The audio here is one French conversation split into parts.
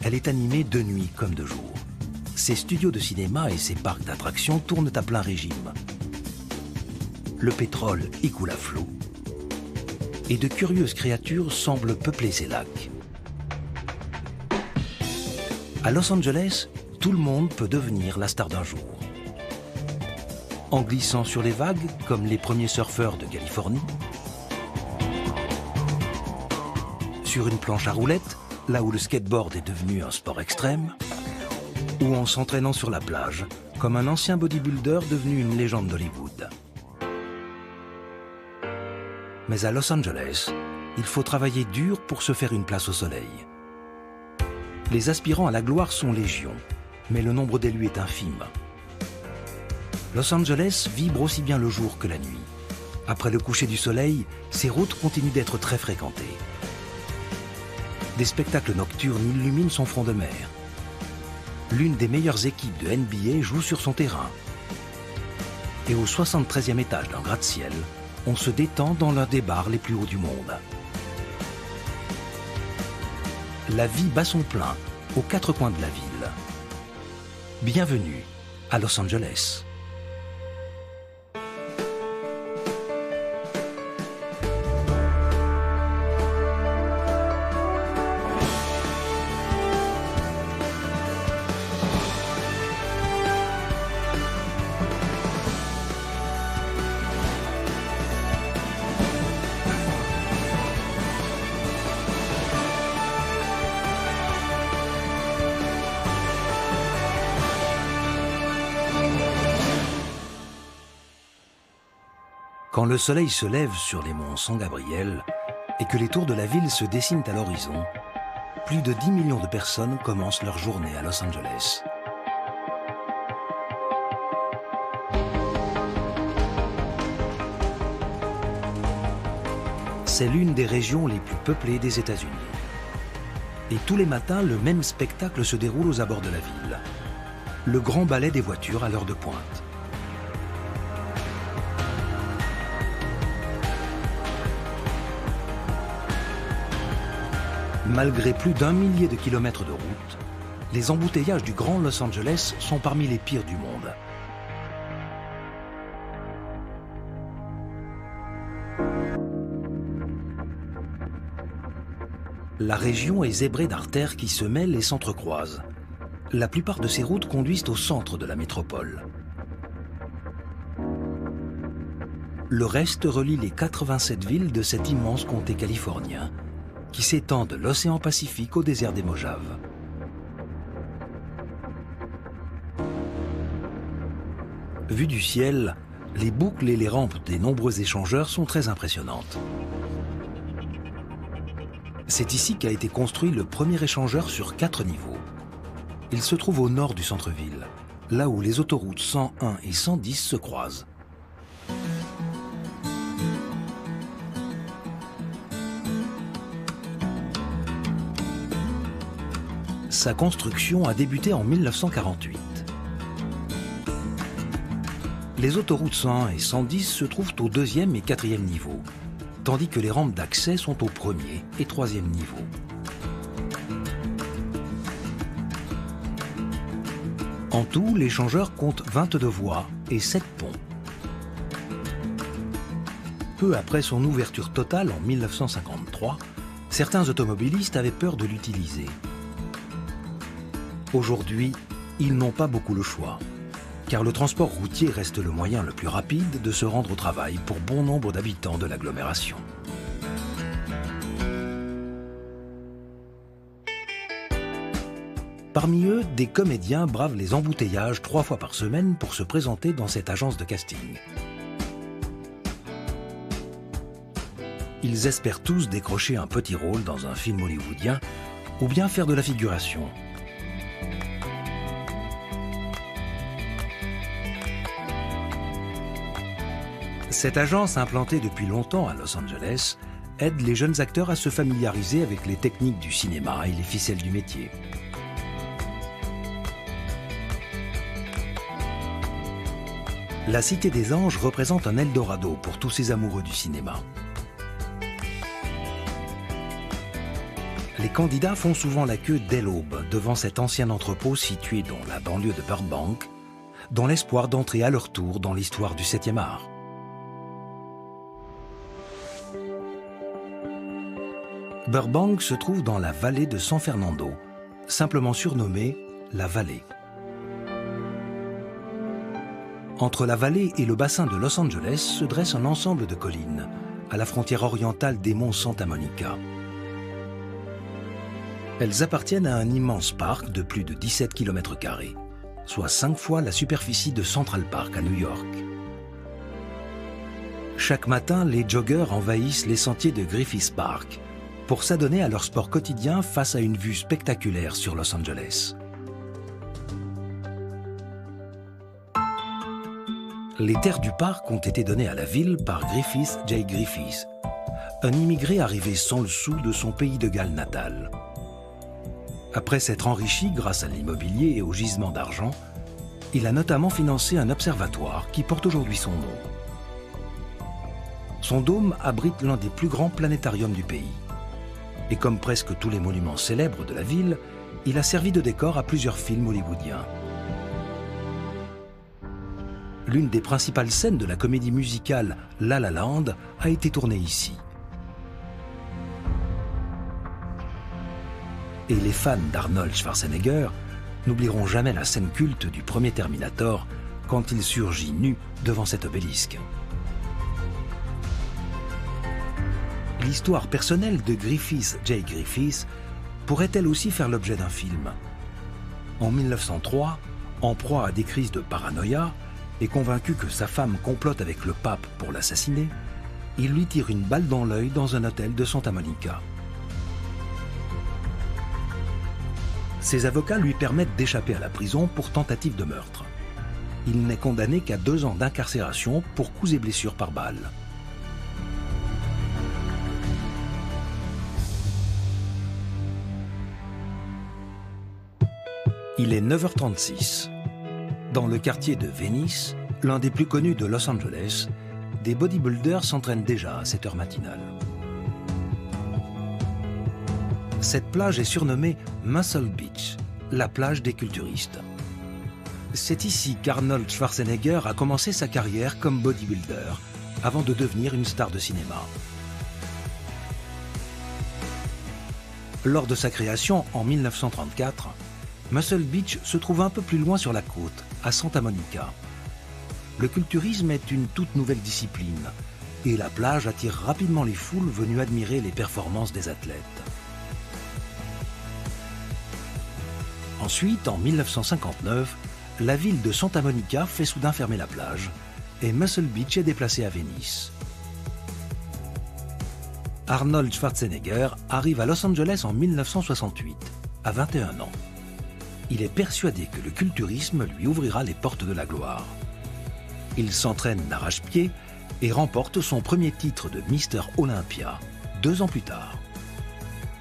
Elle est animée de nuit comme de jour. Ses studios de cinéma et ses parcs d'attractions tournent à plein régime. Le pétrole y coule à flot. Et de curieuses créatures semblent peupler ces lacs. À Los Angeles, tout le monde peut devenir la star d'un jour. En glissant sur les vagues, comme les premiers surfeurs de Californie, sur une planche à roulettes, là où le skateboard est devenu un sport extrême, ou en s'entraînant sur la plage, comme un ancien bodybuilder devenu une légende d'Hollywood. Mais à Los Angeles, il faut travailler dur pour se faire une place au soleil. Les aspirants à la gloire sont légion, mais le nombre d'élus est infime. Los Angeles vibre aussi bien le jour que la nuit. Après le coucher du soleil, ces routes continuent d'être très fréquentées. Des spectacles nocturnes illuminent son front de mer. L'une des meilleures équipes de NBA joue sur son terrain. Et au 73e étage d'un gratte-ciel, on se détend dans l'un des bars les plus hauts du monde. La vie bat son plein aux quatre coins de la ville. Bienvenue à Los Angeles. Quand le soleil se lève sur les monts San Gabriel et que les tours de la ville se dessinent à l'horizon, plus de 10 millions de personnes commencent leur journée à Los Angeles. C'est l'une des régions les plus peuplées des États-Unis. Et tous les matins, le même spectacle se déroule aux abords de la ville. Le grand ballet des voitures à l'heure de pointe. Malgré plus d'1 millier de kilomètres de route, les embouteillages du Grand Los Angeles sont parmi les pires du monde. La région est zébrée d'artères qui se mêlent et s'entrecroisent. La plupart de ces routes conduisent au centre de la métropole. Le reste relie les 87 villes de cet immense comté californien, qui s'étend de l'océan Pacifique au désert des Mojaves. Vu du ciel, les boucles et les rampes des nombreux échangeurs sont très impressionnantes. C'est ici qu'a été construit le premier échangeur sur 4 niveaux. Il se trouve au nord du centre-ville, là où les autoroutes 101 et 110 se croisent. Sa construction a débuté en 1948. Les autoroutes 101 et 110 se trouvent au 2e et 4e niveau, tandis que les rampes d'accès sont au 1er et 3e niveau. En tout, l'échangeur compte 22 voies et 7 ponts. Peu après son ouverture totale en 1953, certains automobilistes avaient peur de l'utiliser. Aujourd'hui, ils n'ont pas beaucoup le choix, car le transport routier reste le moyen le plus rapide de se rendre au travail pour bon nombre d'habitants de l'agglomération. Parmi eux, des comédiens bravent les embouteillages 3 fois par semaine pour se présenter dans cette agence de casting. Ils espèrent tous décrocher un petit rôle dans un film hollywoodien ou bien faire de la figuration. Cette agence, implantée depuis longtemps à Los Angeles, aide les jeunes acteurs à se familiariser avec les techniques du cinéma et les ficelles du métier. La Cité des Anges représente un Eldorado pour tous ces amoureux du cinéma. Les candidats font souvent la queue dès l'aube devant cet ancien entrepôt situé dans la banlieue de Burbank, dans l'espoir d'entrer à leur tour dans l'histoire du 7e art. Burbank se trouve dans la vallée de San Fernando, simplement surnommée la Vallée. Entre la vallée et le bassin de Los Angeles se dresse un ensemble de collines, à la frontière orientale des monts Santa Monica. Elles appartiennent à un immense parc de plus de 17 km², soit 5 fois la superficie de Central Park à New York. Chaque matin, les joggeurs envahissent les sentiers de Griffith Park pour s'adonner à leur sport quotidien face à une vue spectaculaire sur Los Angeles. Les terres du parc ont été données à la ville par Griffith J. Griffith, un immigré arrivé sans le sou de son pays de Galles natal. Après s'être enrichi grâce à l'immobilier et au gisement d'argent, il a notamment financé un observatoire qui porte aujourd'hui son nom. Son dôme abrite l'un des plus grands planétariums du pays. Et comme presque tous les monuments célèbres de la ville, il a servi de décor à plusieurs films hollywoodiens. L'une des principales scènes de la comédie musicale La La Land a été tournée ici. Et les fans d'Arnold Schwarzenegger n'oublieront jamais la scène culte du premier Terminator quand il surgit nu devant cet obélisque. L'histoire personnelle de Griffith J. Griffith pourrait-elle aussi faire l'objet d'un film? En 1903, en proie à des crises de paranoïa et convaincu que sa femme complote avec le pape pour l'assassiner, il lui tire une balle dans l'œil dans un hôtel de Santa Monica. Ses avocats lui permettent d'échapper à la prison pour tentative de meurtre. Il n'est condamné qu'à 2 ans d'incarcération pour coups et blessures par balle. Il est 9h36. Dans le quartier de Venice, l'un des plus connus de Los Angeles, des bodybuilders s'entraînent déjà à cette heure matinale. Cette plage est surnommée Muscle Beach, la plage des culturistes. C'est ici qu'Arnold Schwarzenegger a commencé sa carrière comme bodybuilder, avant de devenir une star de cinéma. Lors de sa création en 1934, Muscle Beach se trouve un peu plus loin sur la côte, à Santa Monica. Le culturisme est une toute nouvelle discipline, et la plage attire rapidement les foules venues admirer les performances des athlètes. Ensuite, en 1959, la ville de Santa Monica fait soudain fermer la plage et Muscle Beach est déplacé à Venise. Arnold Schwarzenegger arrive à Los Angeles en 1968, à 21 ans. Il est persuadé que le culturisme lui ouvrira les portes de la gloire. Il s'entraîne d'arrache-pied et remporte son premier titre de Mister Olympia 2 ans plus tard.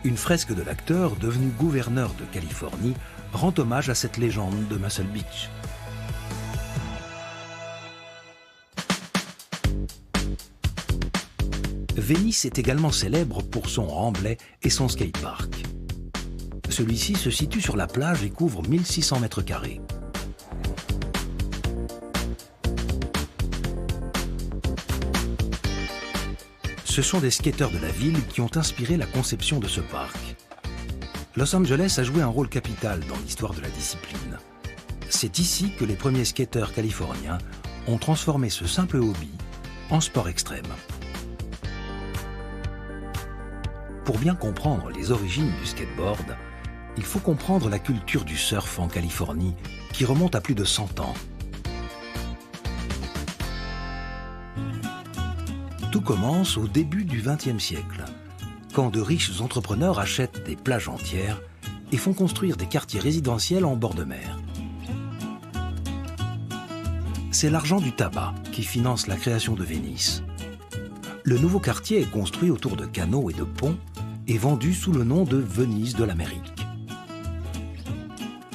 Une fresque de l'acteur, devenu gouverneur de Californie, rend hommage à cette légende de Muscle Beach. Venise est également célèbre pour son remblai et son skatepark. Celui-ci se situe sur la plage et couvre 1600 mètres carrés. Ce sont des skateurs de la ville qui ont inspiré la conception de ce parc. Los Angeles a joué un rôle capital dans l'histoire de la discipline. C'est ici que les premiers skateurs californiens ont transformé ce simple hobby en sport extrême. Pour bien comprendre les origines du skateboard, il faut comprendre la culture du surf en Californie qui remonte à plus de 100 ans. Tout commence au début du XXe siècle, quand de riches entrepreneurs achètent des plages entières et font construire des quartiers résidentiels en bord de mer. C'est l'argent du tabac qui finance la création de Venise. Le nouveau quartier est construit autour de canaux et de ponts et vendu sous le nom de Venise de l'Amérique.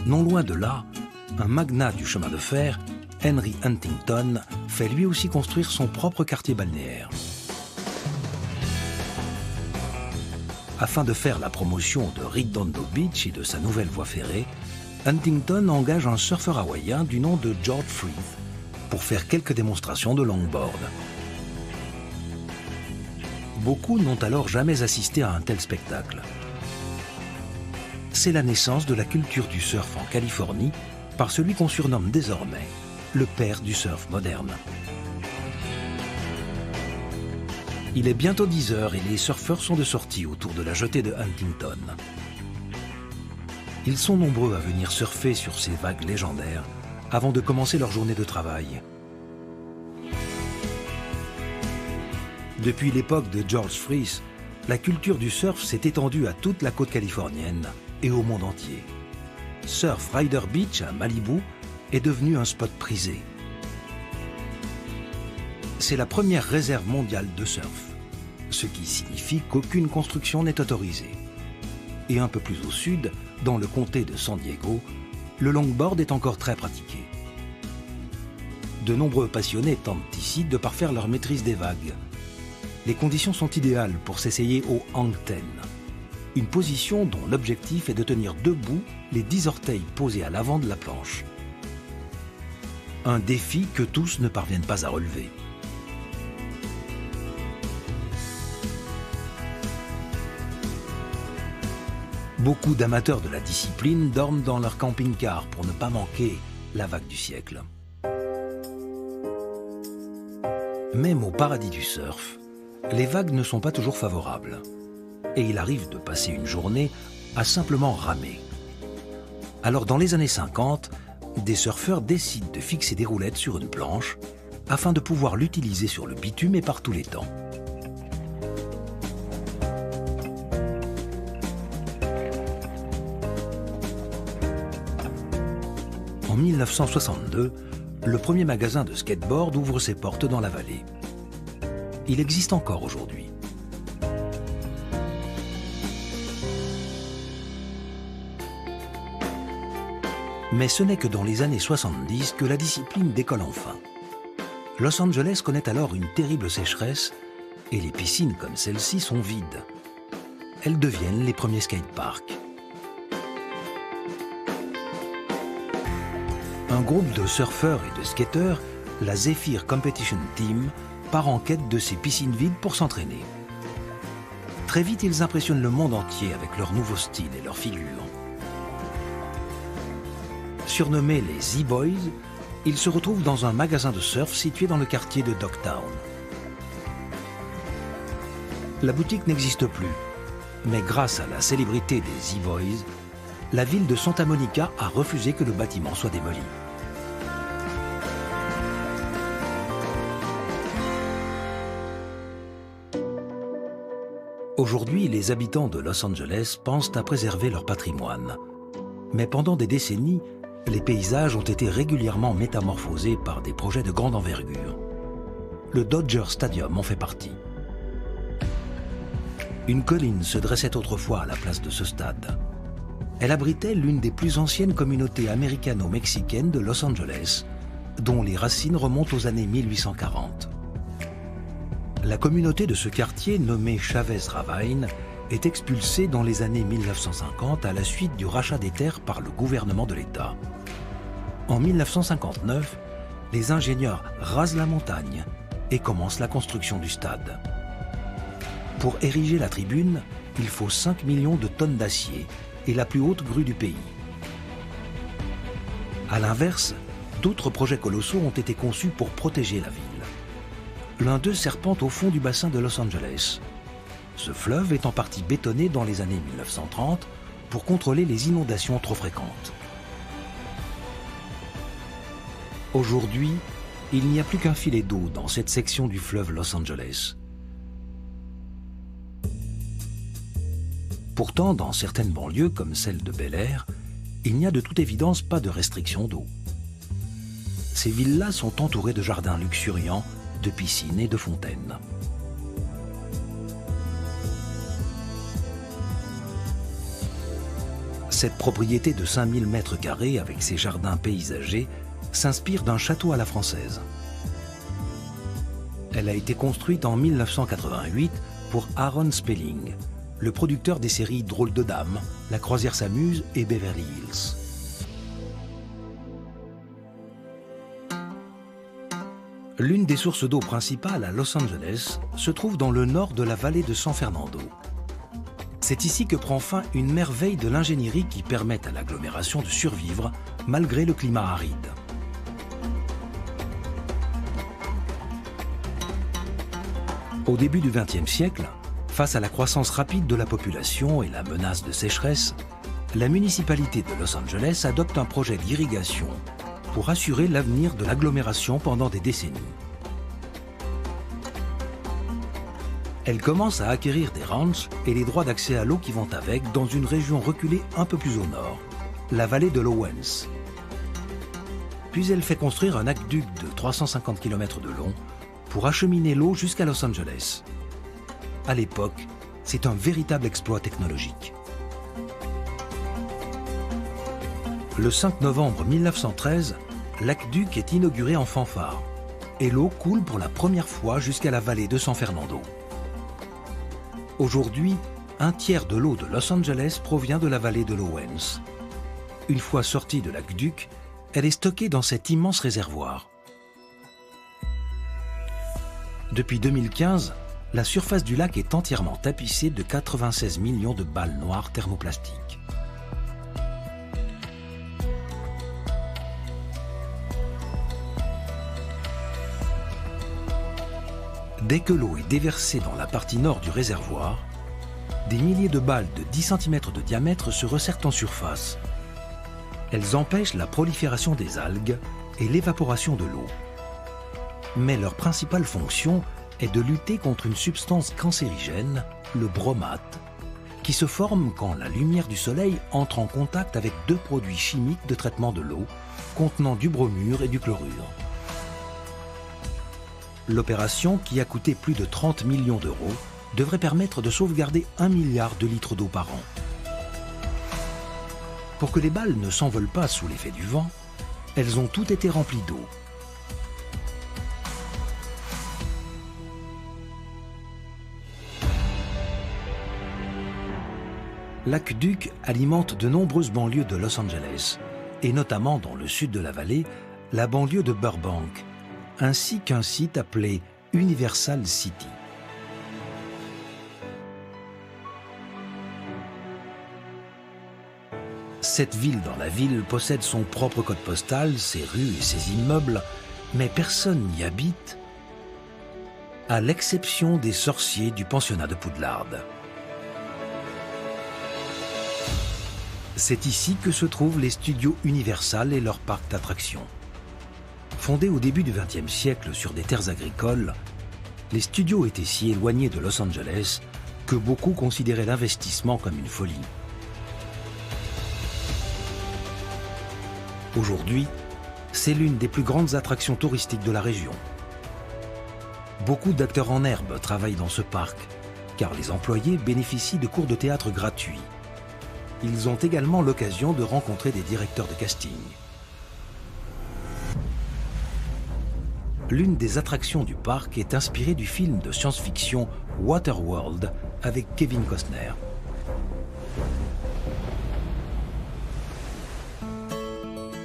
Non loin de là, un magnat du chemin de fer, Henry Huntington, fait lui aussi construire son propre quartier balnéaire. Afin de faire la promotion de Redondo Beach et de sa nouvelle voie ferrée, Huntington engage un surfeur hawaïen du nom de George Freeth pour faire quelques démonstrations de longboard. Beaucoup n'ont alors jamais assisté à un tel spectacle. C'est la naissance de la culture du surf en Californie par celui qu'on surnomme désormais le père du surf moderne. Il est bientôt 10 heures et les surfeurs sont de sortie autour de la jetée de Huntington. Ils sont nombreux à venir surfer sur ces vagues légendaires avant de commencer leur journée de travail. Depuis l'époque de George Freeth, la culture du surf s'est étendue à toute la côte californienne et au monde entier. Surf Rider Beach à Malibu est devenu un spot prisé. C'est la première réserve mondiale de surf, ce qui signifie qu'aucune construction n'est autorisée. Et un peu plus au sud, dans le comté de San Diego, le longboard est encore très pratiqué. De nombreux passionnés tentent ici de parfaire leur maîtrise des vagues. Les conditions sont idéales pour s'essayer au hang ten, une position dont l'objectif est de tenir debout les 10 orteils posés à l'avant de la planche. Un défi que tous ne parviennent pas à relever. Beaucoup d'amateurs de la discipline dorment dans leur camping-car pour ne pas manquer la vague du siècle. Même au paradis du surf, les vagues ne sont pas toujours favorables. Et il arrive de passer une journée à simplement ramer. Alors dans les années 50, des surfeurs décident de fixer des roulettes sur une planche afin de pouvoir l'utiliser sur le bitume et par tous les temps. En 1962, le premier magasin de skateboard ouvre ses portes dans la vallée. Il existe encore aujourd'hui. Mais ce n'est que dans les années 70 que la discipline décolle enfin. Los Angeles connaît alors une terrible sécheresse et les piscines comme celle-ci sont vides. Elles deviennent les premiers skateparks. Un groupe de surfeurs et de skateurs, la Zephyr Competition Team, part en quête de ces piscines vides pour s'entraîner. Très vite, ils impressionnent le monde entier avec leur nouveau style et leur figure. Surnommés les Z-Boys, ils se retrouvent dans un magasin de surf situé dans le quartier de Dogtown. La boutique n'existe plus, mais grâce à la célébrité des Z-Boys, la ville de Santa Monica a refusé que le bâtiment soit démoli. Aujourd'hui, les habitants de Los Angeles pensent à préserver leur patrimoine. Mais pendant des décennies, les paysages ont été régulièrement métamorphosés par des projets de grande envergure. Le Dodger Stadium en fait partie. Une colline se dressait autrefois à la place de ce stade. Elle abritait l'une des plus anciennes communautés américano-mexicaines de Los Angeles, dont les racines remontent aux années 1840. La communauté de ce quartier, nommée Chavez Ravine, est expulsée dans les années 1950 à la suite du rachat des terres par le gouvernement de l'État. En 1959, les ingénieurs rasent la montagne et commencent la construction du stade. Pour ériger la tribune, il faut 5 millions de tonnes d'acier et la plus haute grue du pays. À l'inverse, d'autres projets colossaux ont été conçus pour protéger la ville. L'un d'eux serpente au fond du bassin de Los Angeles. Ce fleuve est en partie bétonné dans les années 1930 pour contrôler les inondations trop fréquentes. Aujourd'hui, il n'y a plus qu'un filet d'eau dans cette section du fleuve Los Angeles. Pourtant, dans certaines banlieues, comme celle de Bel Air, il n'y a de toute évidence pas de restriction d'eau. Ces villas sont entourées de jardins luxuriants, de piscines et de fontaines. Cette propriété de 5000 m² avec ses jardins paysagers s'inspire d'un château à la française. Elle a été construite en 1988 pour Aaron Spelling, le producteur des séries Drôle de Dame, La Croisière s'amuse et Beverly Hills. L'une des sources d'eau principales à Los Angeles se trouve dans le nord de la vallée de San Fernando. C'est ici que prend fin une merveille de l'ingénierie qui permet à l'agglomération de survivre malgré le climat aride. Au début du XXe siècle, face à la croissance rapide de la population et la menace de sécheresse, la municipalité de Los Angeles adopte un projet d'irrigation pour assurer l'avenir de l'agglomération pendant des décennies. Elle commence à acquérir des ranchs et les droits d'accès à l'eau qui vont avec dans une région reculée un peu plus au nord, la vallée de l'Owens. Puis elle fait construire un aqueduc de 350 km de long pour acheminer l'eau jusqu'à Los Angeles. À l'époque, c'est un véritable exploit technologique. Le 5 novembre 1913, l'aqueduc est inauguré en fanfare et l'eau coule pour la première fois jusqu'à la vallée de San Fernando. Aujourd'hui, un tiers de l'eau de Los Angeles provient de la vallée de l'Owens. Une fois sortie de l'aqueduc, elle est stockée dans cet immense réservoir. Depuis 2015, la surface du lac est entièrement tapissée de 96 millions de balles noires thermoplastiques. Dès que l'eau est déversée dans la partie nord du réservoir, des milliers de balles de 10 cm de diamètre se resserrent en surface. Elles empêchent la prolifération des algues et l'évaporation de l'eau. Mais leur principale fonction est de lutter contre une substance cancérigène, le bromate, qui se forme quand la lumière du soleil entre en contact avec deux produits chimiques de traitement de l'eau contenant du bromure et du chlorure. L'opération, qui a coûté plus de 30 millions d'euros, devrait permettre de sauvegarder 1 milliard de litres d'eau par an. Pour que les balles ne s'envolent pas sous l'effet du vent, elles ont toutes été remplies d'eau. L'aqueduc alimente de nombreuses banlieues de Los Angeles, et notamment dans le sud de la vallée, la banlieue de Burbank, ainsi qu'un site appelé Universal City. Cette ville dans la ville possède son propre code postal, ses rues et ses immeubles, mais personne n'y habite, à l'exception des sorciers du pensionnat de Poudlard. C'est ici que se trouvent les studios Universal et leur parc d'attractions. Fondés au début du XXe siècle sur des terres agricoles, les studios étaient si éloignés de Los Angeles que beaucoup considéraient l'investissement comme une folie. Aujourd'hui, c'est l'une des plus grandes attractions touristiques de la région. Beaucoup d'acteurs en herbe travaillent dans ce parc, car les employés bénéficient de cours de théâtre gratuits. Ils ont également l'occasion de rencontrer des directeurs de casting. L'une des attractions du parc est inspirée du film de science-fiction Waterworld avec Kevin Costner.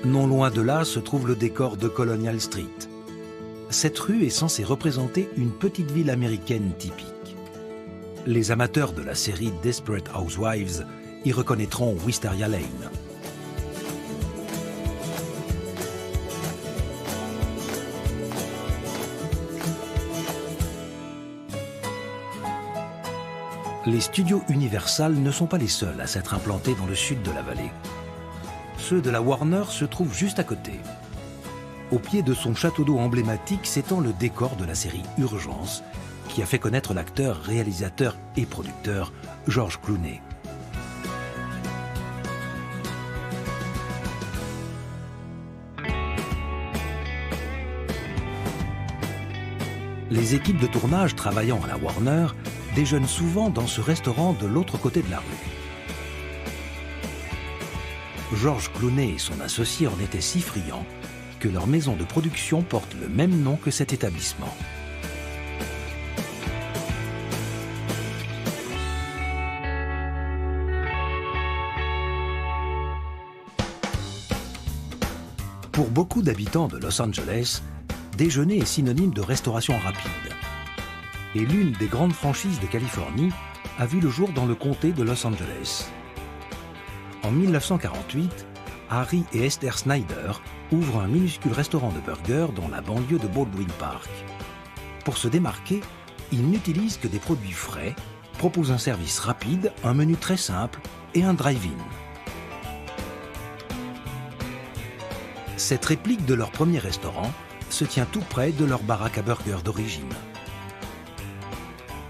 Non loin de là se trouve le décor de Colonial Street. Cette rue est censée représenter une petite ville américaine typique. Les amateurs de la série Desperate Housewives y reconnaîtront Wisteria Lane. Les studios Universal ne sont pas les seuls à s'être implantés dans le sud de la vallée. Ceux de la Warner se trouvent juste à côté. Au pied de son château d'eau emblématique s'étend le décor de la série Urgence, qui a fait connaître l'acteur, réalisateur et producteur George Clooney. Les équipes de tournage travaillant à la Warner déjeunent souvent dans ce restaurant de l'autre côté de la rue. George Clooney et son associé en étaient si friands que leur maison de production porte le même nom que cet établissement. Pour beaucoup d'habitants de Los Angeles, déjeuner est synonyme de restauration rapide. Et l'une des grandes franchises de Californie a vu le jour dans le comté de Los Angeles. En 1948, Harry et Esther Snyder ouvrent un minuscule restaurant de burgers dans la banlieue de Baldwin Park. Pour se démarquer, ils n'utilisent que des produits frais, proposent un service rapide, un menu très simple et un drive-in. Cette réplique de leur premier restaurant se tient tout près de leur baraque à burgers d'origine.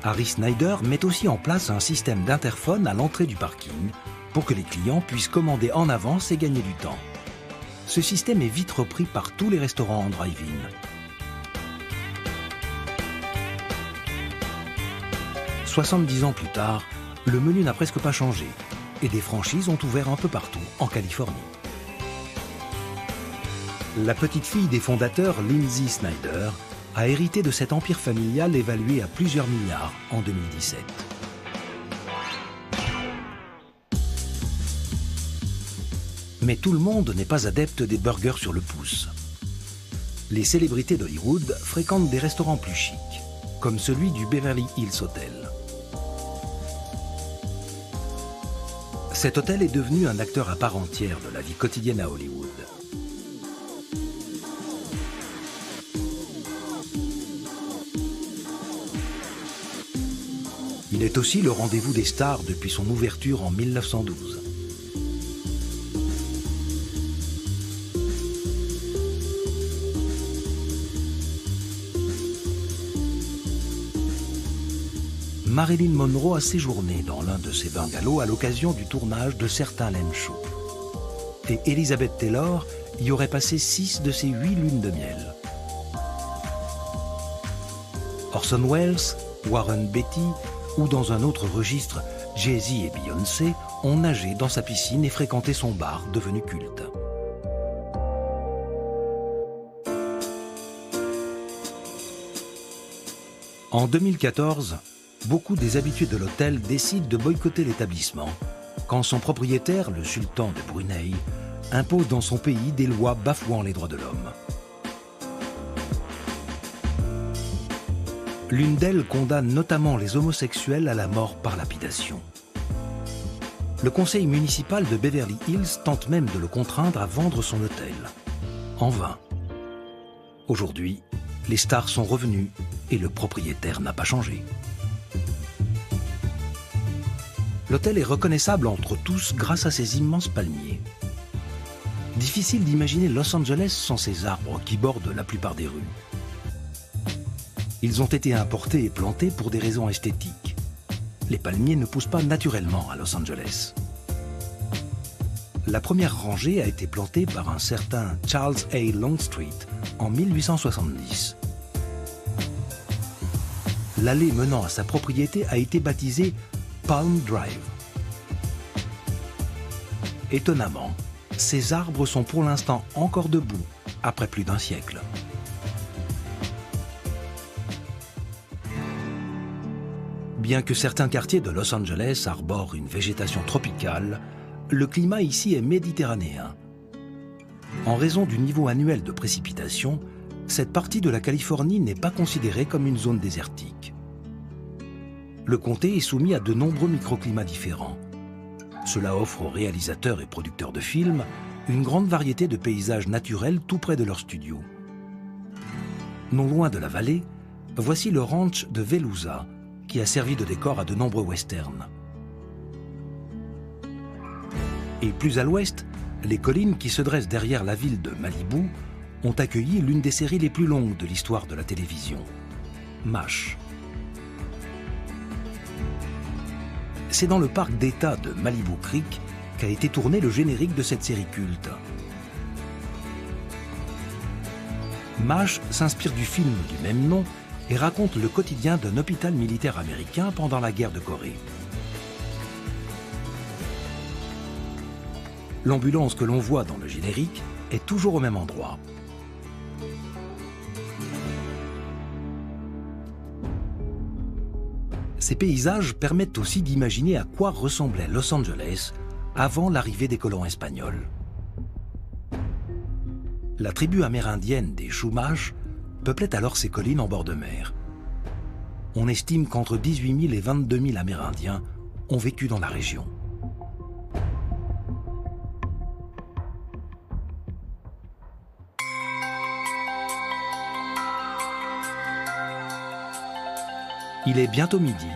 Harry Snyder met aussi en place un système d'interphone à l'entrée du parking pour que les clients puissent commander en avance et gagner du temps. Ce système est vite repris par tous les restaurants en drive-in. 70 ans plus tard, le menu n'a presque pas changé et des franchises ont ouvert un peu partout en Californie. La petite fille des fondateurs, Lindsay Snyder, a hérité de cet empire familial évalué à plusieurs milliards en 2017. Mais tout le monde n'est pas adepte des burgers sur le pouce. Les célébrités d'Hollywood fréquentent des restaurants plus chics, comme celui du Beverly Hills Hotel. Cet hôtel est devenu un acteur à part entière de la vie quotidienne à Hollywood. Il est aussi le rendez-vous des stars depuis son ouverture en 1912. Marilyn Monroe a séjourné dans l'un de ces bungalows à l'occasion du tournage de certains Lane Show. Et Elizabeth Taylor y aurait passé 6 de ses 8 lunes de miel. Orson Welles, Warren Beatty ou dans un autre registre, Jay-Z et Beyoncé ont nagé dans sa piscine et fréquenté son bar devenu culte. En 2014, beaucoup des habitués de l'hôtel décident de boycotter l'établissement quand son propriétaire, le sultan de Brunei, impose dans son pays des lois bafouant les droits de l'homme. L'une d'elles condamne notamment les homosexuels à la mort par lapidation. Le conseil municipal de Beverly Hills tente même de le contraindre à vendre son hôtel. En vain. Aujourd'hui, les stars sont revenus et le propriétaire n'a pas changé. L'hôtel est reconnaissable entre tous grâce à ses immenses palmiers. Difficile d'imaginer Los Angeles sans ces arbres qui bordent la plupart des rues. Ils ont été importés et plantés pour des raisons esthétiques. Les palmiers ne poussent pas naturellement à Los Angeles. La première rangée a été plantée par un certain Charles A. Longstreet en 1870. L'allée menant à sa propriété a été baptisée Palm Drive. Étonnamment, ces arbres sont pour l'instant encore debout après plus d'un siècle. Bien que certains quartiers de Los Angeles arborent une végétation tropicale, le climat ici est méditerranéen. En raison du niveau annuel de précipitations, cette partie de la Californie n'est pas considérée comme une zone désertique. Le comté est soumis à de nombreux microclimats différents. Cela offre aux réalisateurs et producteurs de films une grande variété de paysages naturels tout près de leur studio. Non loin de la vallée, voici le ranch de Veluza, qui a servi de décor à de nombreux westerns. Et plus à l'ouest, les collines qui se dressent derrière la ville de Malibu ont accueilli l'une des séries les plus longues de l'histoire de la télévision, MASH. C'est dans le parc d'État de Malibu Creek qu'a été tourné le générique de cette série culte. MASH s'inspire du film du même nom et raconte le quotidien d'un hôpital militaire américain pendant la guerre de Corée. L'ambulance que l'on voit dans le générique est toujours au même endroit. Ces paysages permettent aussi d'imaginer à quoi ressemblait Los Angeles avant l'arrivée des colons espagnols. La tribu amérindienne des Chumash peuplait alors ces collines en bord de mer. On estime qu'entre 18 000 et 22 000 Amérindiens ont vécu dans la région. Il est bientôt midi.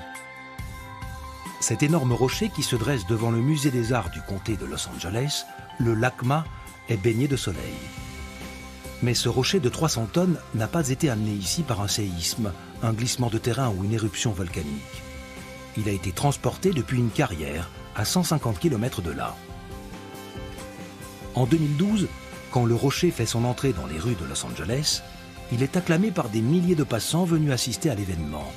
Cet énorme rocher qui se dresse devant le musée des arts du comté de Los Angeles, le LACMA, est baigné de soleil. Mais ce rocher de 300 tonnes n'a pas été amené ici par un séisme, un glissement de terrain ou une éruption volcanique. Il a été transporté depuis une carrière à 150 km de là. En 2012, quand le rocher fait son entrée dans les rues de Los Angeles, il est acclamé par des milliers de passants venus assister à l'événement.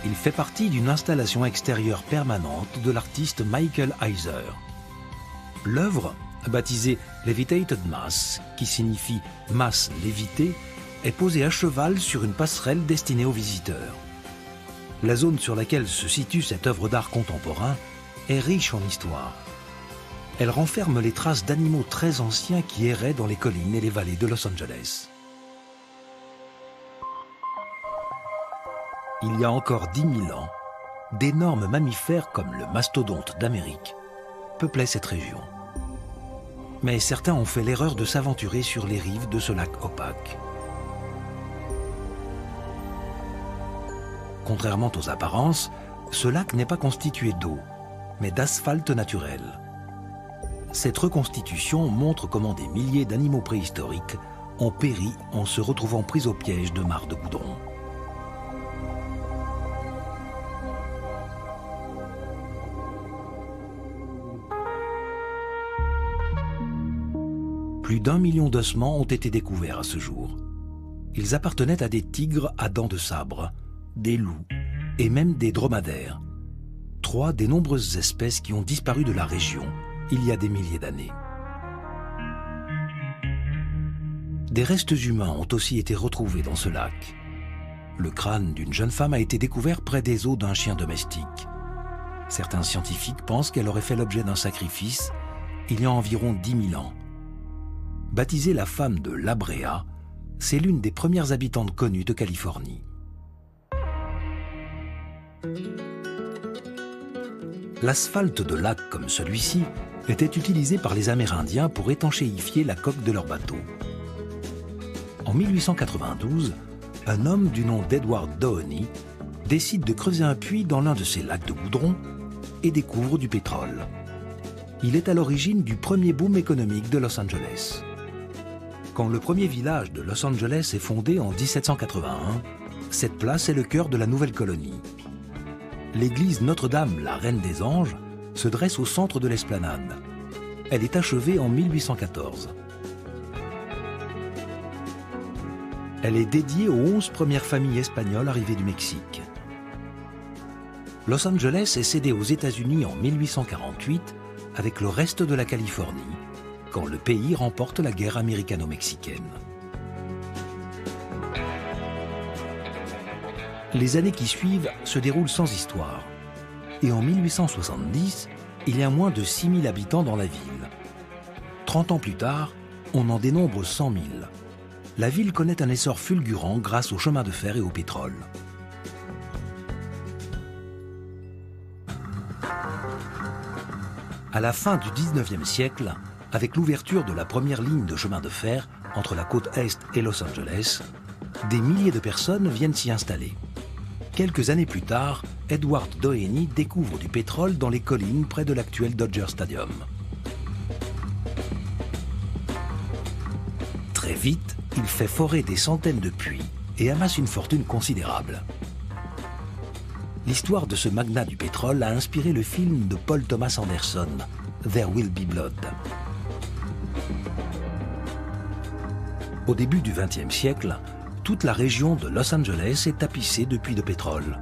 Il fait partie d'une installation extérieure permanente de l'artiste Michael Heiser. L'œuvre, baptisée Levitated Mass, qui signifie masse lévitée, est posée à cheval sur une passerelle destinée aux visiteurs. La zone sur laquelle se situe cette œuvre d'art contemporain est riche en histoire. Elle renferme les traces d'animaux très anciens qui erraient dans les collines et les vallées de Los Angeles. Il y a encore 10 000 ans, d'énormes mammifères comme le mastodonte d'Amérique peuplaient cette région. Mais certains ont fait l'erreur de s'aventurer sur les rives de ce lac opaque. Contrairement aux apparences, ce lac n'est pas constitué d'eau, mais d'asphalte naturel. Cette reconstitution montre comment des milliers d'animaux préhistoriques ont péri en se retrouvant pris au piège de mares de goudron. Plus d'1 million d'ossements ont été découverts à ce jour. Ils appartenaient à des tigres à dents de sabre, des loups et même des dromadaires. 3 des nombreuses espèces qui ont disparu de la région il y a des milliers d'années. Des restes humains ont aussi été retrouvés dans ce lac. Le crâne d'une jeune femme a été découvert près des os d'un chien domestique. Certains scientifiques pensent qu'elle aurait fait l'objet d'un sacrifice il y a environ 10 000 ans. Baptisée la femme de La Brea, c'est l'une des premières habitantes connues de Californie. L'asphalte de lac comme celui-ci était utilisé par les Amérindiens pour étanchéifier la coque de leur bateau. En 1892, un homme du nom d'Edward Doheny décide de creuser un puits dans l'un de ces lacs de goudron et découvre du pétrole. Il est à l'origine du premier boom économique de Los Angeles. Quand le premier village de Los Angeles est fondé en 1781, cette place est le cœur de la nouvelle colonie. L'église Notre-Dame, la Reine des Anges, se dresse au centre de l'esplanade. Elle est achevée en 1814. Elle est dédiée aux 11 premières familles espagnoles arrivées du Mexique. Los Angeles est cédée aux États-Unis en 1848 avec le reste de la Californie, quand le pays remporte la guerre américano-mexicaine. Les années qui suivent se déroulent sans histoire. Et en 1870, il y a moins de 6 000 habitants dans la ville. 30 ans plus tard, on en dénombre 100 000. La ville connaît un essor fulgurant grâce au chemin de fer et au pétrole. À la fin du XIXe siècle, avec l'ouverture de la première ligne de chemin de fer entre la côte Est et Los Angeles, des milliers de personnes viennent s'y installer. Quelques années plus tard, Edward Doheny découvre du pétrole dans les collines près de l'actuel Dodger Stadium. Très vite, il fait forer des centaines de puits et amasse une fortune considérable. L'histoire de ce magnat du pétrole a inspiré le film de Paul Thomas Anderson, There Will Be Blood. Au début du XXe siècle, toute la région de Los Angeles est tapissée de puits de pétrole.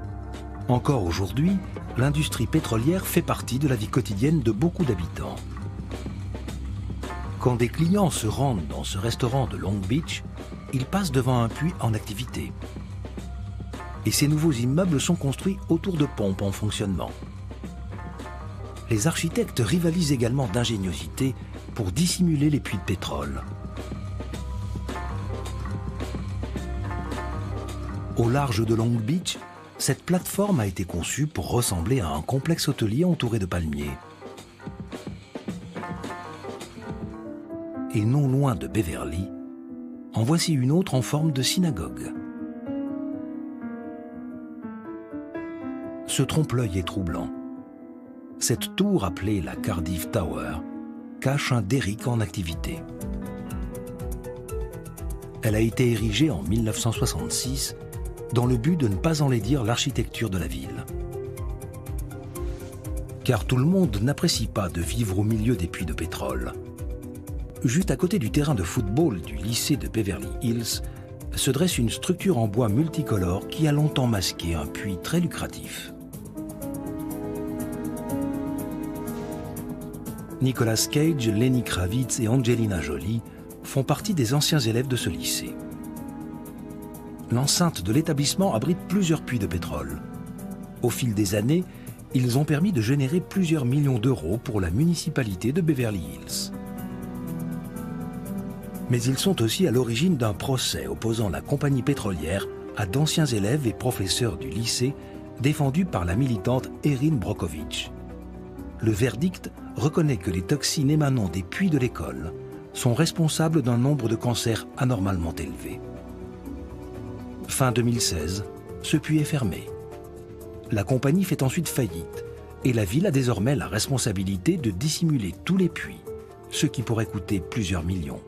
Encore aujourd'hui, l'industrie pétrolière fait partie de la vie quotidienne de beaucoup d'habitants. Quand des clients se rendent dans ce restaurant de Long Beach, ils passent devant un puits en activité. Et ces nouveaux immeubles sont construits autour de pompes en fonctionnement. les architectes rivalisent également d'ingéniosité pour dissimuler les puits de pétrole. Au large de Long Beach, cette plateforme a été conçue pour ressembler à un complexe hôtelier entouré de palmiers. Et non loin de Beverly, en voici une autre en forme de synagogue. Ce trompe-l'œil est troublant. Cette tour, appelée la Cardiff Tower, cache un derrick en activité. Elle a été érigée en 1966 dans le but de ne pas enlaidir l'architecture de la ville. Car tout le monde n'apprécie pas de vivre au milieu des puits de pétrole. Juste à côté du terrain de football du lycée de Beverly Hills se dresse une structure en bois multicolore qui a longtemps masqué un puits très lucratif. Nicolas Cage, Lenny Kravitz et Angelina Jolie font partie des anciens élèves de ce lycée. L'enceinte de l'établissement abrite plusieurs puits de pétrole. Au fil des années, ils ont permis de générer plusieurs millions d'euros pour la municipalité de Beverly Hills. Mais ils sont aussi à l'origine d'un procès opposant la compagnie pétrolière à d'anciens élèves et professeurs du lycée défendus par la militante Erin Brockovich. Le verdict reconnaît que les toxines émanant des puits de l'école sont responsables d'un nombre de cancers anormalement élevé. Fin 2016, ce puits est fermé. La compagnie fait ensuite faillite et la ville a désormais la responsabilité de dissimuler tous les puits, ce qui pourrait coûter plusieurs millions.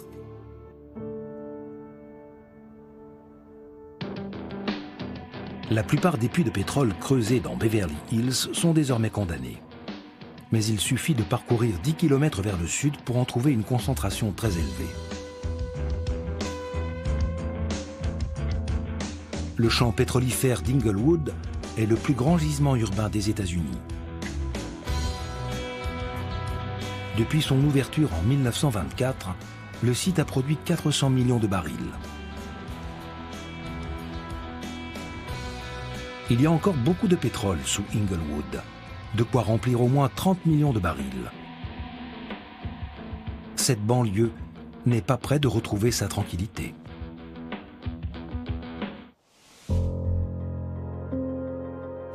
La plupart des puits de pétrole creusés dans Beverly Hills sont désormais condamnés. Mais il suffit de parcourir 10 km vers le sud pour en trouver une concentration très élevée. Le champ pétrolifère d'Inglewood est le plus grand gisement urbain des États-Unis. Depuis son ouverture en 1924, le site a produit 400 millions de barils. Il y a encore beaucoup de pétrole sous Inglewood, de quoi remplir au moins 30 millions de barils. Cette banlieue n'est pas près de retrouver sa tranquillité.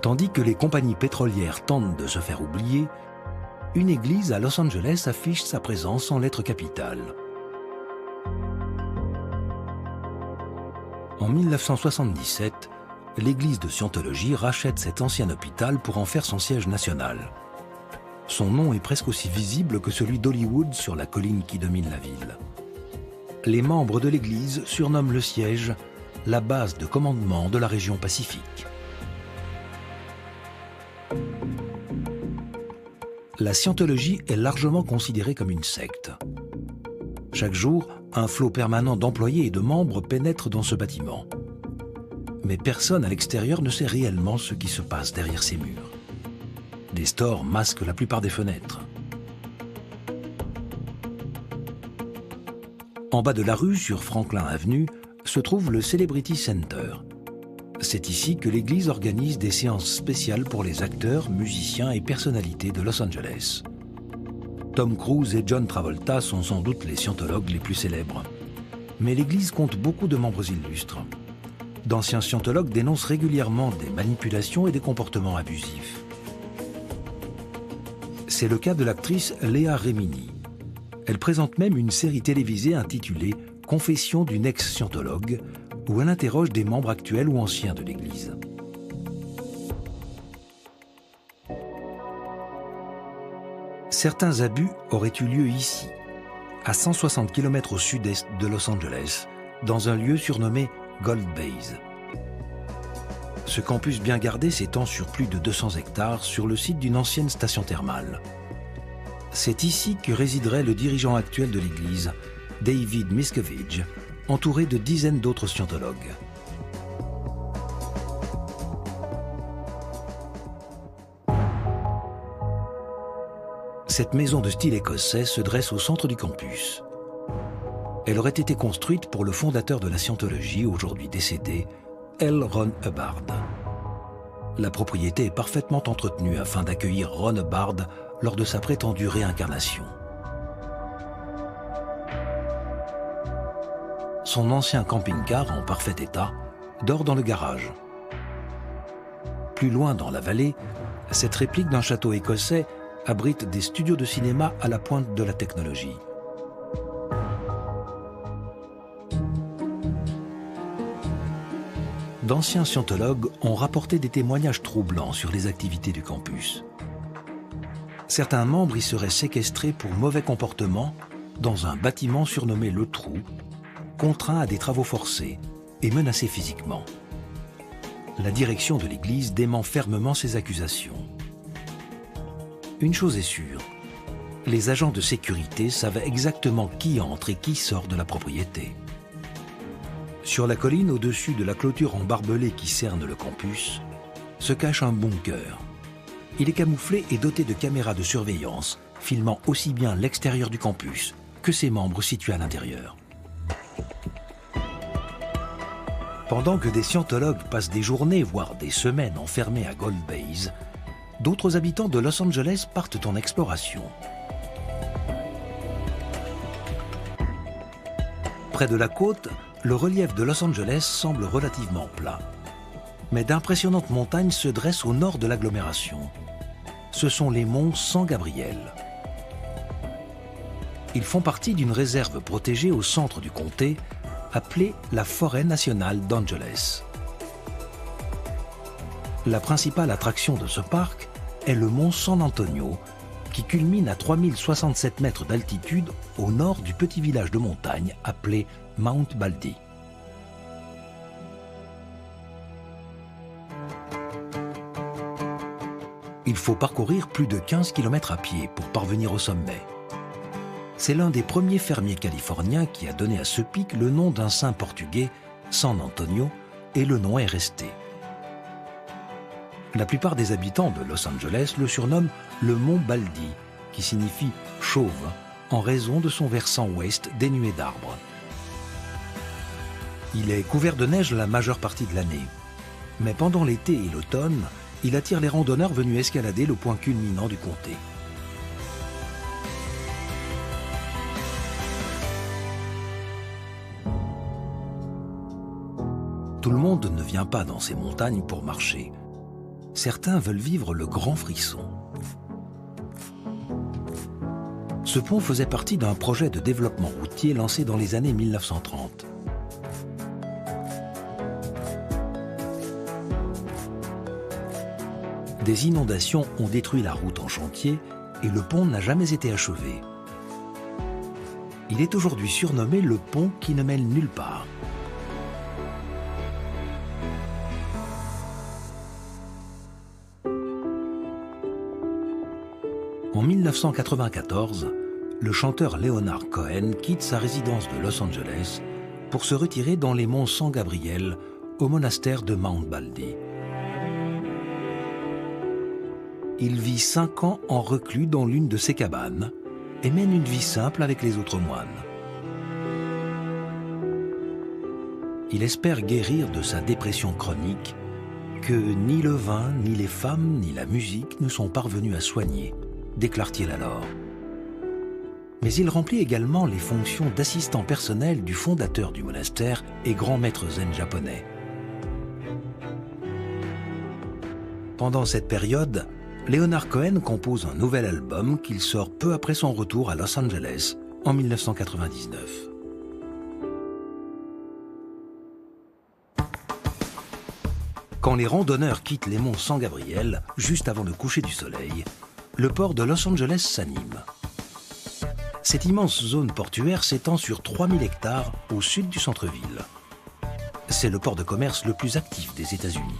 Tandis que les compagnies pétrolières tentent de se faire oublier, une église à Los Angeles affiche sa présence en lettres capitales. En 1977, l'église de Scientologie rachète cet ancien hôpital pour en faire son siège national. Son nom est presque aussi visible que celui d'Hollywood sur la colline qui domine la ville. Les membres de l'église surnomment le siège la base de commandement de la région Pacifique. La Scientologie est largement considérée comme une secte. Chaque jour, un flot permanent d'employés et de membres pénètre dans ce bâtiment. Mais personne à l'extérieur ne sait réellement ce qui se passe derrière ces murs. Des stores masquent la plupart des fenêtres. En bas de la rue, sur Franklin Avenue, se trouve le Celebrity Center. C'est ici que l'église organise des séances spéciales pour les acteurs, musiciens et personnalités de Los Angeles. Tom Cruise et John Travolta sont sans doute les scientologues les plus célèbres. Mais l'église compte beaucoup de membres illustres. D'anciens scientologues dénoncent régulièrement des manipulations et des comportements abusifs. C'est le cas de l'actrice Léa Remini. Elle présente même une série télévisée intitulée « Confession d'une ex-scientologue » où elle interroge des membres actuels ou anciens de l'Église. Certains abus auraient eu lieu ici, à 160 km au sud-est de Los Angeles, dans un lieu surnommé Gold Base. Ce campus bien gardé s'étend sur plus de 200 hectares sur le site d'une ancienne station thermale. C'est ici que résiderait le dirigeant actuel de l'Église, David Miscavige, entouré de dizaines d'autres scientologues. Cette maison de style écossais se dresse au centre du campus. Elle aurait été construite pour le fondateur de la scientologie, aujourd'hui décédé, L. Ron Hubbard. La propriété est parfaitement entretenue afin d'accueillir Ron Hubbard lors de sa prétendue réincarnation. Son ancien camping-car en parfait état dort dans le garage. Plus loin dans la vallée, cette réplique d'un château écossais abrite des studios de cinéma à la pointe de la technologie. D'anciens scientologues ont rapporté des témoignages troublants sur les activités du campus. Certains membres y seraient séquestrés pour mauvais comportement dans un bâtiment surnommé Le Trou, contraints à des travaux forcés et menacés physiquement. La direction de l'Église dément fermement ces accusations. Une chose est sûre, les agents de sécurité savent exactement qui entre et qui sort de la propriété. Sur la colline au-dessus de la clôture en barbelé qui cerne le campus, se cache un bunker. Il est camouflé et doté de caméras de surveillance, filmant aussi bien l'extérieur du campus que ses membres situés à l'intérieur. Pendant que des scientologues passent des journées, voire des semaines enfermés à Gold Base, d'autres habitants de Los Angeles partent en exploration. Près de la côte, le relief de Los Angeles semble relativement plat. Mais d'impressionnantes montagnes se dressent au nord de l'agglomération. Ce sont les monts San Gabriel. Ils font partie d'une réserve protégée au centre du comté, appelée la Forêt nationale d'Angeles. La principale attraction de ce parc est le mont San Antonio, qui culmine à 3067 mètres d'altitude au nord du petit village de montagne appelé Mount Baldy. Il faut parcourir plus de 15 km à pied pour parvenir au sommet. C'est l'un des premiers fermiers californiens qui a donné à ce pic le nom d'un saint portugais, San Antonio, et le nom est resté. La plupart des habitants de Los Angeles le surnomment le mont Baldy, qui signifie « chauve » en raison de son versant ouest dénué d'arbres. Il est couvert de neige la majeure partie de l'année, mais pendant l'été et l'automne, il attire les randonneurs venus escalader le point culminant du comté. Tout le monde ne vient pas dans ces montagnes pour marcher. Certains veulent vivre le grand frisson. Ce pont faisait partie d'un projet de développement routier lancé dans les années 1930. Des inondations ont détruit la route en chantier et le pont n'a jamais été achevé. Il est aujourd'hui surnommé le pont qui ne mène nulle part. En 1994, le chanteur Leonard Cohen quitte sa résidence de Los Angeles pour se retirer dans les monts San Gabriel, au monastère de Mount Baldy. Il vit 5 ans en reclus dans l'une de ses cabanes et mène une vie simple avec les autres moines. Il espère guérir de sa dépression chronique que ni le vin, ni les femmes, ni la musique ne sont parvenus à soigner, déclare-t-il alors. Mais il remplit également les fonctions d'assistant personnel du fondateur du monastère et grand maître zen japonais. Pendant cette période, Leonard Cohen compose un nouvel album qu'il sort peu après son retour à Los Angeles en 1999. Quand les randonneurs quittent les monts San Gabriel, juste avant le coucher du soleil, le port de Los Angeles s'anime. Cette immense zone portuaire s'étend sur 3000 hectares au sud du centre-ville. C'est le port de commerce le plus actif des États-Unis.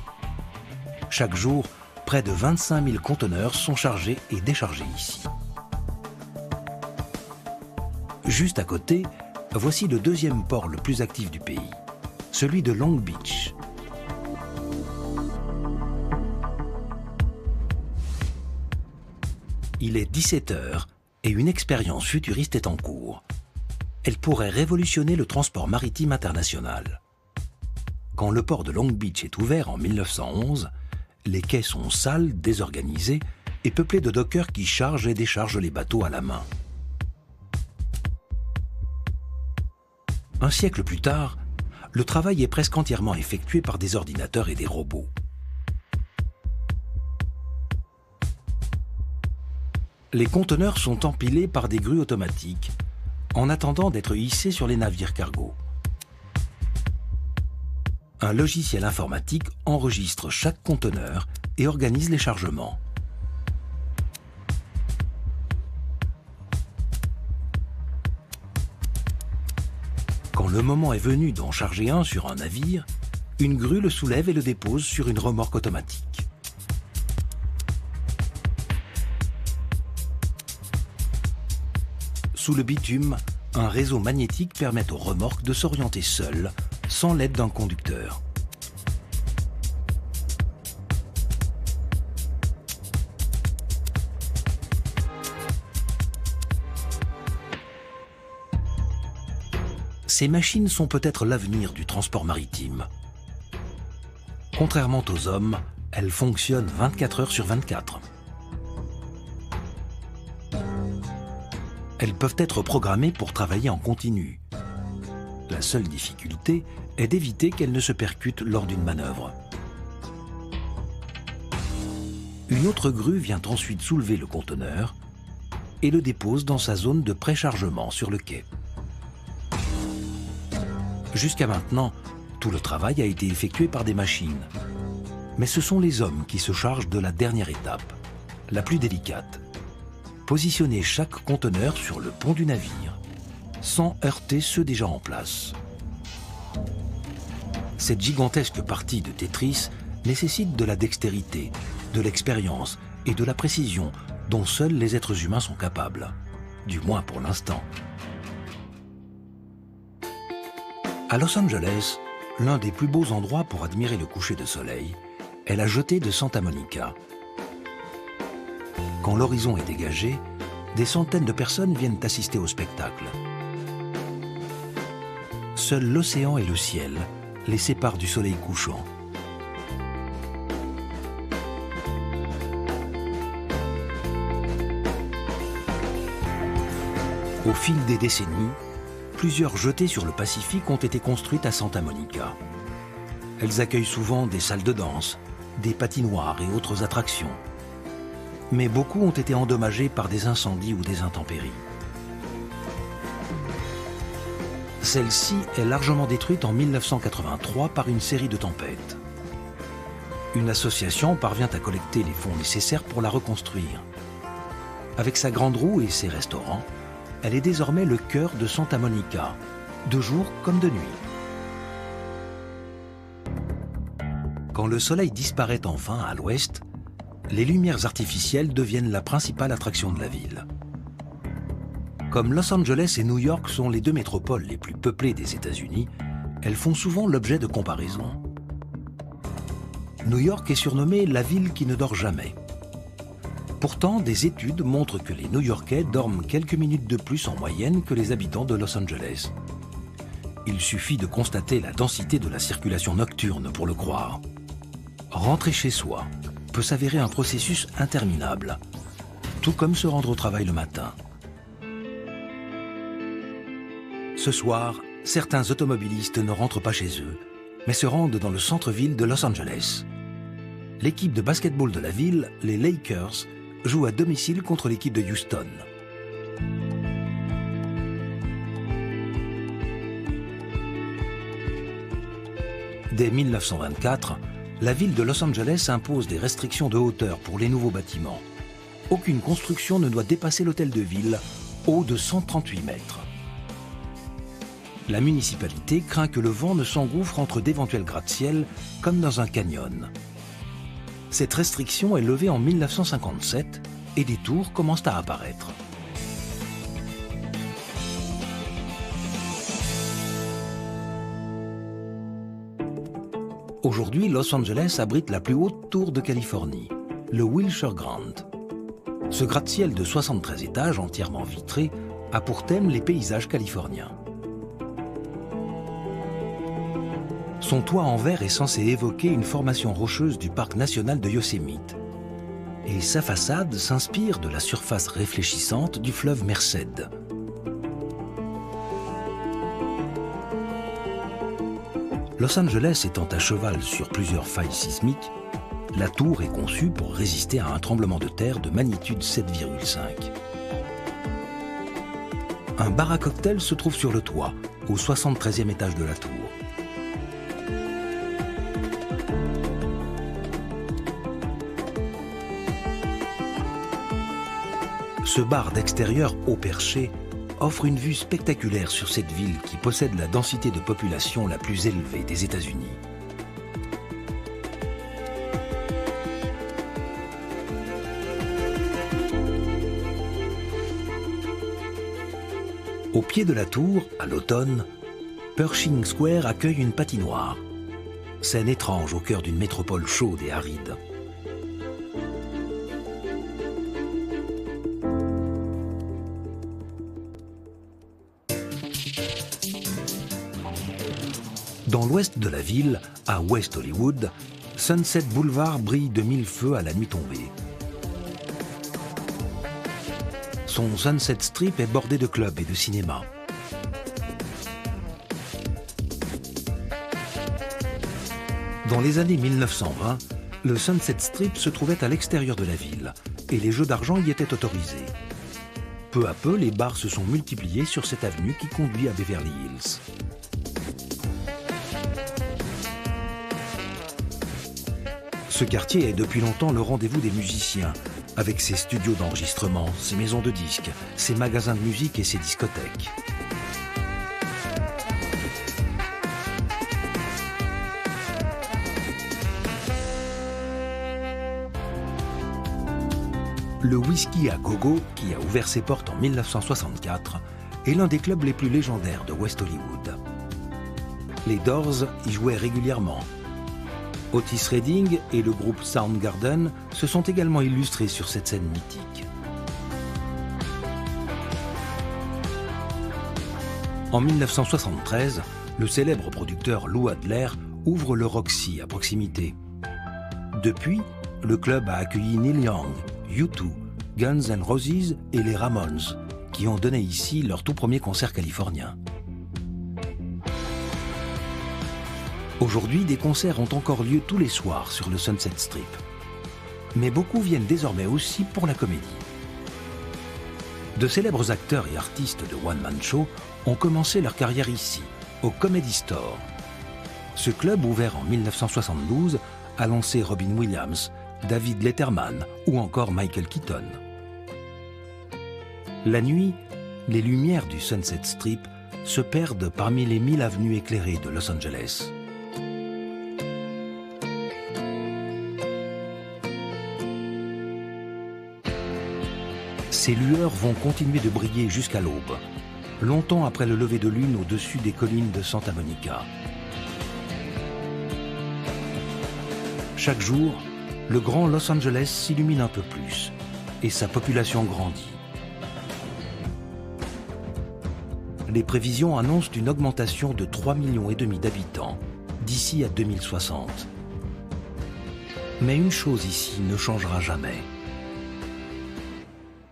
Chaque jour, près de 25 000 conteneurs sont chargés et déchargés ici. Juste à côté, voici le deuxième port le plus actif du pays, celui de Long Beach. Il est 17h et une expérience futuriste est en cours. Elle pourrait révolutionner le transport maritime international. Quand le port de Long Beach est ouvert en 1911, les quais sont sales, désorganisés est peuplée de dockers qui chargent et déchargent les bateaux à la main. Un siècle plus tard, le travail est presque entièrement effectué par des ordinateurs et des robots. Les conteneurs sont empilés par des grues automatiques en attendant d'être hissés sur les navires cargo. Un logiciel informatique enregistre chaque conteneur et organise les chargements. Quand le moment est venu d'en charger un sur un navire, une grue le soulève et le dépose sur une remorque automatique. Sous le bitume, un réseau magnétique permet aux remorques de s'orienter seules, sans l'aide d'un conducteur. Ces machines sont peut-être l'avenir du transport maritime. Contrairement aux hommes, elles fonctionnent 24 heures sur 24. Elles peuvent être programmées pour travailler en continu. La seule difficulté est d'éviter qu'elles ne se percutent lors d'une manœuvre. Une autre grue vient ensuite soulever le conteneur et le dépose dans sa zone de préchargement sur le quai. Jusqu'à maintenant, tout le travail a été effectué par des machines. Mais ce sont les hommes qui se chargent de la dernière étape, la plus délicate. Positionner chaque conteneur sur le pont du navire, sans heurter ceux déjà en place. Cette gigantesque partie de Tetris nécessite de la dextérité, de l'expérience et de la précision dont seuls les êtres humains sont capables, du moins pour l'instant. À Los Angeles, l'un des plus beaux endroits pour admirer le coucher de soleil est la jetée de Santa Monica. Quand l'horizon est dégagé, des centaines de personnes viennent assister au spectacle. Seuls l'océan et le ciel les séparent du soleil couchant. Au fil des décennies, plusieurs jetées sur le Pacifique ont été construites à Santa Monica. Elles accueillent souvent des salles de danse, des patinoires et autres attractions. Mais beaucoup ont été endommagés par des incendies ou des intempéries. Celle-ci est largement détruite en 1983 par une série de tempêtes. Une association parvient à collecter les fonds nécessaires pour la reconstruire. Avec sa grande roue et ses restaurants, elle est désormais le cœur de Santa Monica, de jour comme de nuit. Quand le soleil disparaît enfin à l'ouest, les lumières artificielles deviennent la principale attraction de la ville. Comme Los Angeles et New York sont les deux métropoles les plus peuplées des États-Unis, elles font souvent l'objet de comparaisons. New York est surnommée la ville qui ne dort jamais. Pourtant, des études montrent que les New-Yorkais dorment quelques minutes de plus en moyenne que les habitants de Los Angeles. Il suffit de constater la densité de la circulation nocturne pour le croire. Rentrer chez soi peut s'avérer un processus interminable, tout comme se rendre au travail le matin. Ce soir, certains automobilistes ne rentrent pas chez eux, mais se rendent dans le centre-ville de Los Angeles. L'équipe de basketball de la ville, les Lakers, joue à domicile contre l'équipe de Houston. Dès 1924, la ville de Los Angeles impose des restrictions de hauteur pour les nouveaux bâtiments. Aucune construction ne doit dépasser l'hôtel de ville, haut de 138 mètres. La municipalité craint que le vent ne s'engouffre entre d'éventuels gratte-ciel, comme dans un canyon. Cette restriction est levée en 1957 et des tours commencent à apparaître. Aujourd'hui, Los Angeles abrite la plus haute tour de Californie, le Wilshire Grand. Ce gratte-ciel de 73 étages entièrement vitré a pour thème les paysages californiens. Son toit en verre est censé évoquer une formation rocheuse du parc national de Yosemite. et sa façade s'inspire de la surface réfléchissante du fleuve Merced. Los Angeles étant à cheval sur plusieurs failles sismiques, la tour est conçue pour résister à un tremblement de terre de magnitude 7,5. Un bar à cocktail se trouve sur le toit, au 73e étage de la tour. Ce bar d'extérieur haut perché offre une vue spectaculaire sur cette ville qui possède la densité de population la plus élevée des États-Unis. Au pied de la tour, à l'automne, Pershing Square accueille une patinoire. Scène étrange au cœur d'une métropole chaude et aride. Dans l'ouest de la ville, à West Hollywood, Sunset Boulevard brille de mille feux à la nuit tombée. Son Sunset Strip est bordé de clubs et de cinémas. Dans les années 1920, le Sunset Strip se trouvait à l'extérieur de la ville et les jeux d'argent y étaient autorisés. Peu à peu, les bars se sont multipliés sur cette avenue qui conduit à Beverly Hills. Ce quartier est depuis longtemps le rendez-vous des musiciens, avec ses studios d'enregistrement, ses maisons de disques, ses magasins de musique et ses discothèques. Le Whisky à Gogo, qui a ouvert ses portes en 1964, est l'un des clubs les plus légendaires de West Hollywood. Les Doors y jouaient régulièrement. Otis Redding et le groupe Soundgarden se sont également illustrés sur cette scène mythique. En 1973, le célèbre producteur Lou Adler ouvre le Roxy à proximité. Depuis, le club a accueilli Neil Young, U2, Guns N' Roses et les Ramones, qui ont donné ici leur tout premier concert californien. Aujourd'hui, des concerts ont encore lieu tous les soirs sur le Sunset Strip. Mais beaucoup viennent désormais aussi pour la comédie. De célèbres acteurs et artistes de one-man show ont commencé leur carrière ici, au Comedy Store. Ce club, ouvert en 1972, a lancé Robin Williams, David Letterman ou encore Michael Keaton. La nuit, les lumières du Sunset Strip se perdent parmi les 1000 avenues éclairées de Los Angeles. Ces lueurs vont continuer de briller jusqu'à l'aube, longtemps après le lever de lune au-dessus des collines de Santa Monica. Chaque jour, le grand Los Angeles s'illumine un peu plus et sa population grandit. Les prévisions annoncent une augmentation de 3,5 millions d'habitants d'ici à 2060. Mais une chose ici ne changera jamais.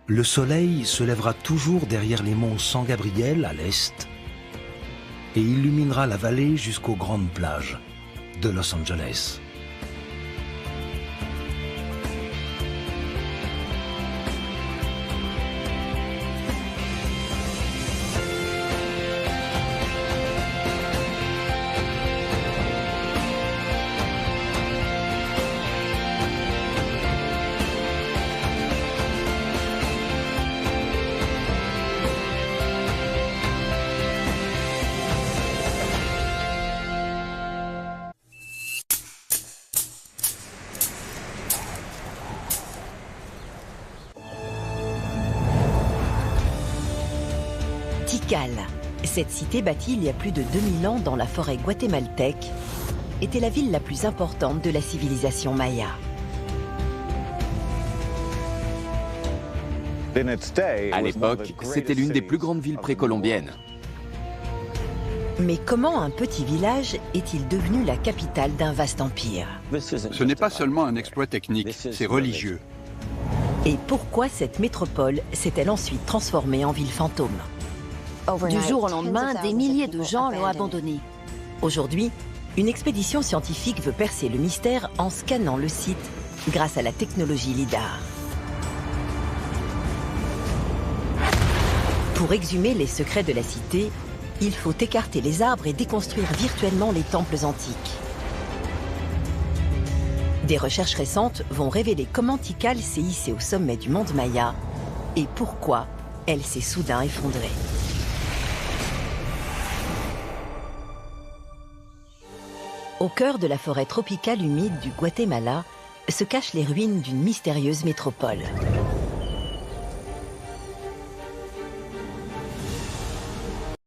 Le soleil se lèvera toujours derrière les monts San Gabriel à l'est et illuminera la vallée jusqu'aux grandes plages de Los Angeles. Tikal, cette cité bâtie il y a plus de 2000 ans dans la forêt guatémaltèque, était la ville la plus importante de la civilisation maya. À l'époque, c'était l'une des plus grandes villes précolombiennes. Mais comment un petit village est-il devenu la capitale d'un vaste empire? Ce n'est pas seulement un exploit technique, c'est religieux. Et pourquoi cette métropole s'est-elle ensuite transformée en ville fantôme? Du jour au lendemain, des milliers de gens l'ont abandonné. Aujourd'hui, une expédition scientifique veut percer le mystère en scannant le site grâce à la technologie LIDAR. Pour exhumer les secrets de la cité, il faut écarter les arbres et déconstruire virtuellement les temples antiques. Des recherches récentes vont révéler comment Tikal s'est hissée au sommet du monde Maya et pourquoi elle s'est soudain effondrée. Au cœur de la forêt tropicale humide du Guatemala se cachent les ruines d'une mystérieuse métropole.